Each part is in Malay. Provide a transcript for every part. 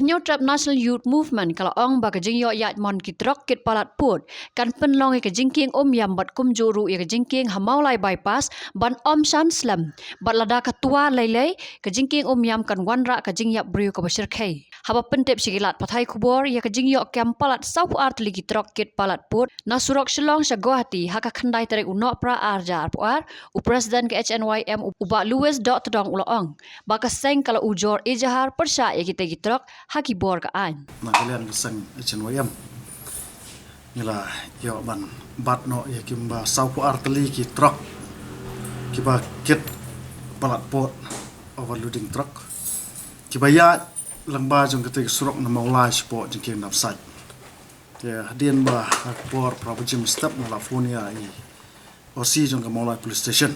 New Trap National Youth Movement kalau ong ba kajing yo yat mon kitrok kit palat put kan penlong ke jingking yam bat kum juru ya jingking hamaulai bypass ban shan slam bat lada ketua lelei ke jingking yam kan wanra ke jing yap briu ke basir kai haba pentep sigilat pathai kubor ya ke jing yo kem palat sau art ligi trok kit palat put na surok shillong sha Guwahati haka khandai tarik unok pra arjar puar u president ke HNYM uba Louis dot todong uloong baka seng kalau ujor ijahar persya ya kita gitrok haki bor ka an na kalian keseng HNYM nila yo ban bat no ya kimba sau arteli ki truk kiba kit palat pot overloading truck kiba ya langba jong ketik surok na maulai sport jengking nafsat ya hadian ba akbor prabujim step na lafonia i osi jong ka maulai police station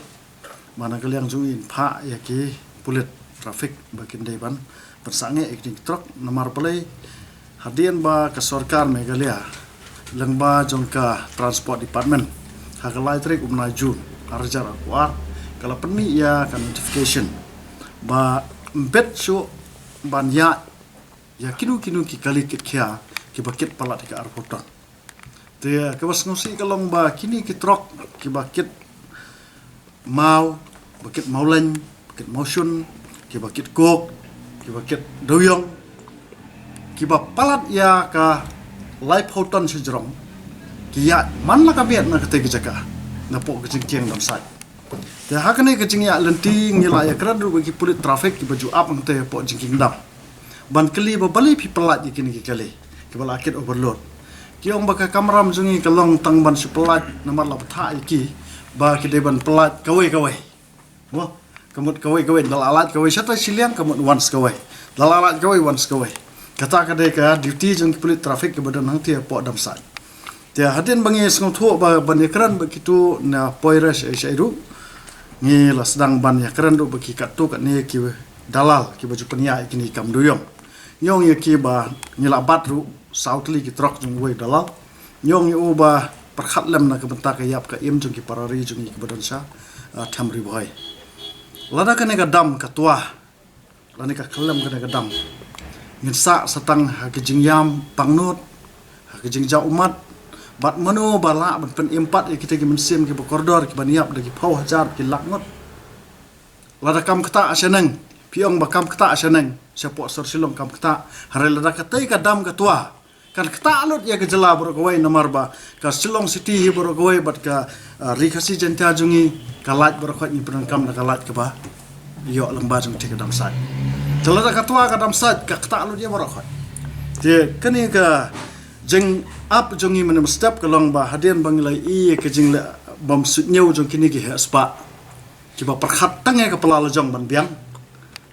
mana kalian jungin pha ya ki pulit traffic bakin deban tersange iknik truk nomor play hadian ba ke sarkar Meghalaya langba jong ka transport department hakalai trik umna jun arjar akuar kalau perni ya kan notification ba bet so banya ya kinu ki kali kit kya ki bakit palat ka arpotan te ke was ngosi kalong ba kini ki truk ki bakit mau bakit maulen bakit motion ki bakit kok ki bakit doyong ki ba palat ya ka life hotan sejrong ki ya man la ka biat na kete ki jaka na po ki jingkiang dam sai te hakane ki jing ya lenting ngila ya kran ru ki pulit traffic ki baju up ngte po jingking dam ban kali ba bali pi palat ki kini ki kali ki bala akit overload ki ong baka kamram jungi kalong tang ban su palat namar la tha ki ba ki de ban palat kawai wah kamut kawai dal alat kawai sata siliang kamut once kawai dal alat kawai once kawai kata kade ka duty jong pulit traffic ke badan hang tia po dam sai tia hadin bangi sngau tho ba ban ekran begitu na poires airu ni la sedang ban ekran do bagi kat tu kat ni ki dalal ki baju penia kini kam duyong nyong ye ki ba ni la batru southly ki truk jong wei dalal nyong ye ba perkhat lem na ke bentak yap ka im jong ki parari jong ki badan sa thamri boy lada kane ka dam ka tua lani ka kelem kane ka dam nginsa satang hakijing yam pangnut hakijing ja umat bat mano bala ban pen empat kita ki mensim ki koridor ki baniap dagi pau hajar ki lakngot lada kam kata aseneng piong bakam kata aseneng siapa sor silong kam kata hare lada katai ka dam ka tua kan kata alut ya ke jela boro gawai nomor ba ka silong city hi boro gawai bat ka rikasi jenta jungi kalat boro khot ni penangkam na kalat ke ba yo lembah jung tik dam sai celada katua ka dam sai ka kata alut ya boro khot te kani ka jeng up jongi menem step kalong ba hadian banglai i ke jing la bam sut nyau jong kini ki spa ki ba perkhat tange ka pala jong ban biang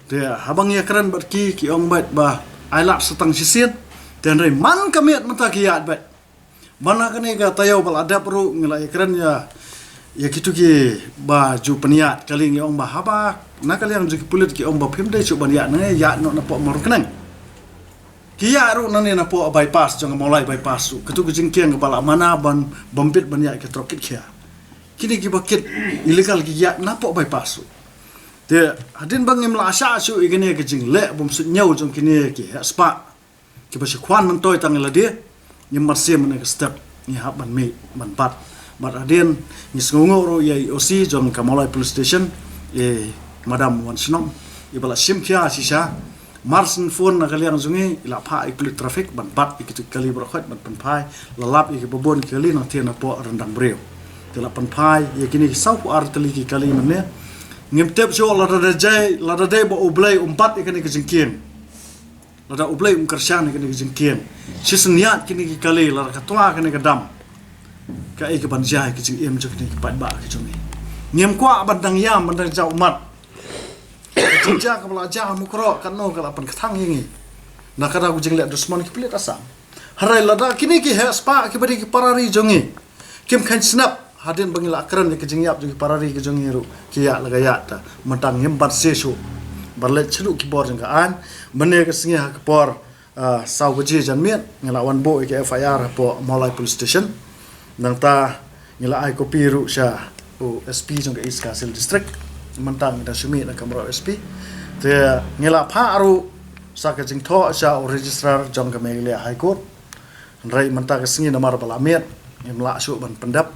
te habang ya keren bat ki ong bat ba ai lap setang sisit dan re man kamiat mata ki yat bat mana kani ka tayau bal ada peru ngilai keren ya kitu ki ba ju peniat kali ngi ong ba haba na kali yang ju pulit ki ong ba phim dei chu ban ya na ya no na po mor kenang kia ru nani na po bypass jong mulai bypass su ketu jingkiang kepala mana ban bombit ban ya ke trokit kia kini ki bakit illegal ki ya na po bypass su te hadin bangim la asha su igene ke jing le bom su nyau jong kini ki spa ki ba shi kwan man toy tang la dia ni marsim ne step ni hab ban me ban bat hadin ni sngongo ro ya osi jong kamalai police station madam wan snom ibala sim kia sisa marsin phone na kaliang zungi ila pha ikli traffic ban bat ikitu kali brokhot ban panpai lalap iki bobon kali na tiana po rendang breu tela panpai yakini sau arteli ki kali mane ngimtep jo la da de bo oblay umpat ikani ke jingkien la da oblay kersyang ikani ke jingkien sisniat kini ki kali la ka tua kani ke dam ka ik ban jai ke jing em jo kini ke pat ba ke jungi ngim kwa bandang yam bandang ja umat jinja ka bala ja mukro kanno kala pan kthang yingi na kada ku jingle dusman ki plet asam harai lada kini ki spa ki bari ki parari jongi kim khan snap hadin bangila akran ki jingyap jongi parari ki jongi ru ki ya laga ya ta matang yem bat se shu barle chlu ki bor jang ka an mane ka singi ha ka por sau baji janmiat ngila wan bo ki FIR po Molai police station nang ta ngila ai kopi ru sha SP jong ka East Castle district mentang da sumi na kamera SP te ngela pha aru sa ka jing tho sa registrar jong ka melia high court rai menta ka singi namar balamet imla su ban pendap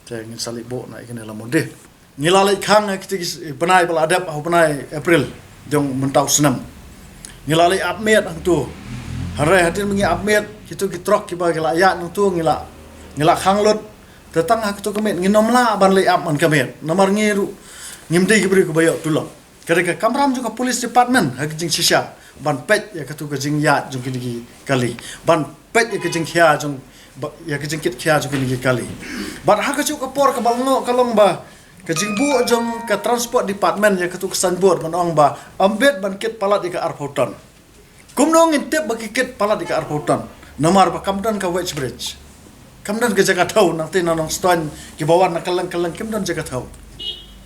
te ngin salibo na ikene la mode ngilalai khang ki panai bal adap au panai april jong mentau senam ngilalai apmet ang tu harai hatin mengi apmet kitu ki trok ki ba la ya nang tu ngila khang lot tetang hak tu kemet nginom la ban lai ap man kemet nomor ngiru ngimdei ki beri ku bayo tulok kereka kamram juga police department hak jing shisha ban pet ya katu ka jing ya jong ki kali ban pet ya ka jing khia jong ya ka jing kit khia jong ki kali ban hak ka ka por ka balngo kalong ba ka jing bu jong ka transport department ya katu ka sanbor ban ong ba ambet ban kit palat di ka arpoton kumnong intip ba kit palat di ka arpoton nomor ba kamdan ka wedge bridge kamdan ka jaga thau nang tin nang stone ki bawan na kalang kamdan jaga thau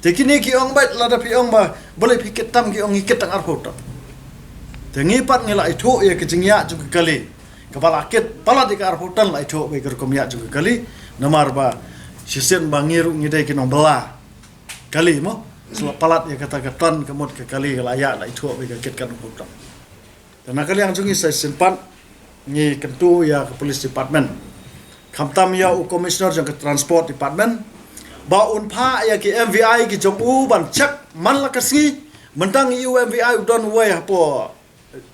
te kini ki ong bait lada pi ong ba boleh pikit tam ki ong ikit tang arpoton te ngipat ngila itu ya ke jingya juga kali kepala kit pala di ka arpoton la itu be ker komya juga kali nomor ba sisen bangiru ngidai ki nong bela kali mo sela palat ya kata keton kemut ke kali layak la itu be kit kan arpoton dan kali yang jungi saya simpan ni kentu ya ke police department kamtam ya u commissioner jang ke transport department ba unpa ya ki MVI ki jong u ban cek man la kasi mentang u MVI udon way po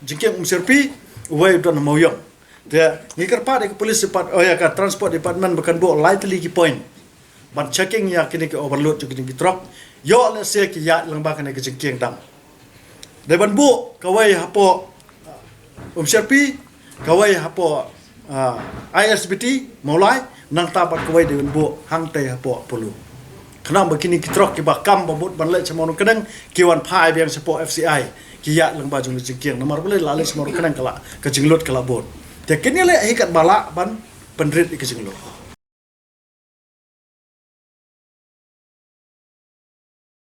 jingking serpi way udon moyong dia ngikar pa de police department ya ka transport department bukan bo lightly ki point ban checking ya kini ki overload ki ni truck yo la se ki ya lang ba kana ki jingking dam de ban bu ka way po serpi ka way po ISBT mulai nang tabat ka way de bu hang te po pulu kenapa begini kitrok ki bakam babut ban le chamono kadang kiwan phai biang sepo FCI ki ya lang ba jung jingking nomor boleh lale semor kadang kala ke jinglot kala bot te kini le hikat bala ban pendrit ke jinglot